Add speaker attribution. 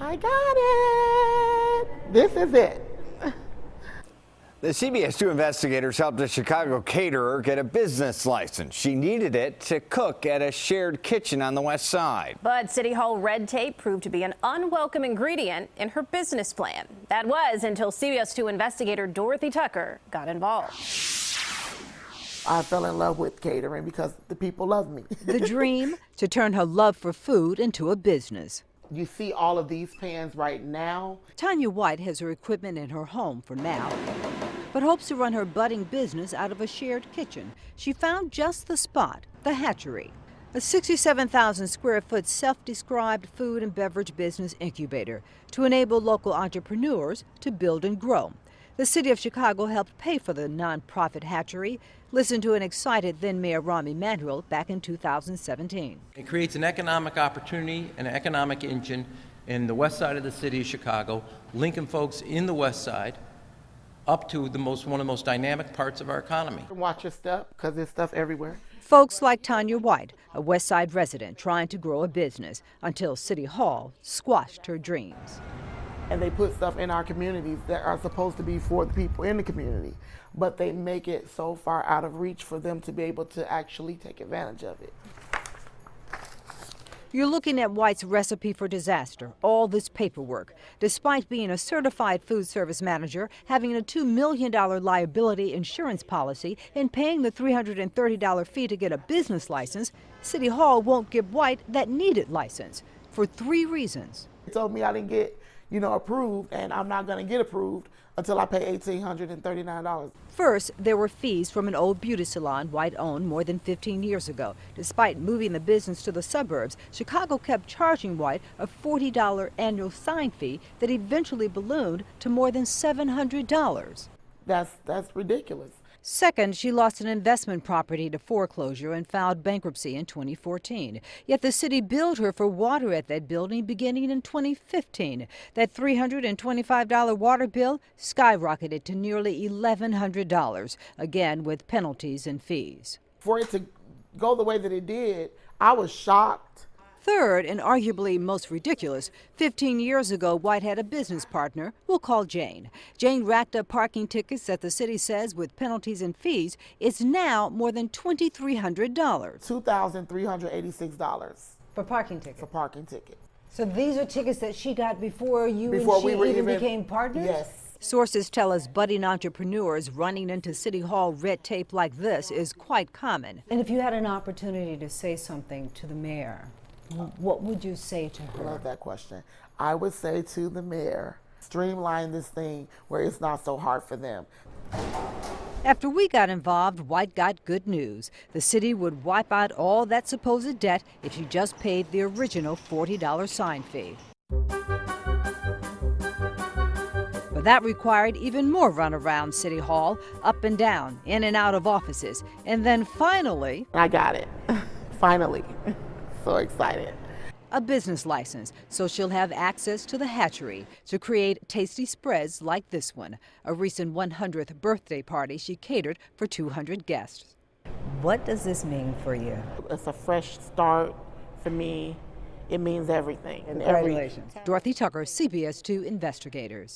Speaker 1: I got it. This is it.
Speaker 2: The CBS 2 investigators helped a Chicago caterer get a business license. She needed it to cook at a shared kitchen on the west side.
Speaker 3: But City Hall red tape proved to be an unwelcome ingredient in her business plan. That was until CBS 2 investigator Dorothy Tucker got involved.
Speaker 1: I fell in love with catering because the people love me.
Speaker 4: The dream to turn her love for food into a business.
Speaker 1: You see all of these pans right now.
Speaker 4: Tanya White has her equipment in her home for now, but hopes to run her budding business out of a shared kitchen. She found just the spot, the hatchery, a 67,000 square foot self-described food and beverage business incubator to enable local entrepreneurs to build and grow. The city of Chicago helped pay for the nonprofit hatchery. Listen to an excited then Mayor Rahm Emanuel back in 2017.
Speaker 5: It creates an economic opportunity, an economic engine in the west side of the city of Chicago, linking folks in the west side up to one of the most dynamic parts of our economy.
Speaker 1: Watch your stuff because there's stuff everywhere.
Speaker 4: Folks like Tanya White, a West Side resident trying to grow a business until City Hall squashed her dreams.
Speaker 1: And they put stuff in our communities that are supposed to be for the people in the community, but they make it so far out of reach for them to be able to actually take advantage of it.
Speaker 4: You're looking at White's recipe for disaster, all this paperwork. Despite being a certified food service manager, having a $2 million liability insurance policy, and paying the $330 fee to get a business license, City Hall won't give White that needed license for 3 reasons.
Speaker 1: They told me I didn't get approved, and I'm not going to get approved until I pay $1,839.
Speaker 4: First, there were fees from an old beauty salon White owned more than 15 years ago. Despite moving the business to the suburbs, Chicago kept charging White a $40 annual sign fee that eventually ballooned to more than $700.
Speaker 1: That's ridiculous.
Speaker 4: Second, she lost an investment property to foreclosure and filed bankruptcy in 2014. Yet the city billed her for water at that building beginning in 2015. That $325 water bill skyrocketed to nearly $1,100, again with penalties and fees.
Speaker 1: For it to go the way that it did, I was shocked.
Speaker 4: Third, and arguably most ridiculous, 15 years ago, White had a business partner we'll call Jane. Jane racked up parking tickets that the city says, with penalties and fees, it's now more than $2,300.
Speaker 1: $2,386
Speaker 4: For parking tickets?
Speaker 1: for parking tickets.
Speaker 4: So these are tickets that she got before you
Speaker 1: Before
Speaker 4: and she
Speaker 1: we
Speaker 4: even became partners?
Speaker 1: Yes.
Speaker 4: Sources tell us budding entrepreneurs running into City Hall red tape like this is quite common.
Speaker 6: And if you had an opportunity to say something to the mayor, what would you say to her?
Speaker 1: I love that question. I would say to the mayor, streamline this thing where it's not so hard for them.
Speaker 4: After we got involved, White got good news. The city would wipe out all that supposed debt if she just paid the original $40 sign fee. But that required even more run around City Hall, up and down, in and out of offices. And then finally,
Speaker 1: I got it. Finally. So excited.
Speaker 4: a business license, so she'll have access to the hatchery to create tasty spreads like this one, a recent 100th birthday party she catered for 200 guests.
Speaker 6: What does this mean for you?
Speaker 1: It's a fresh start for me. It means everything.
Speaker 6: Congratulations.
Speaker 4: Dorothy Tucker, CBS 2 Investigators.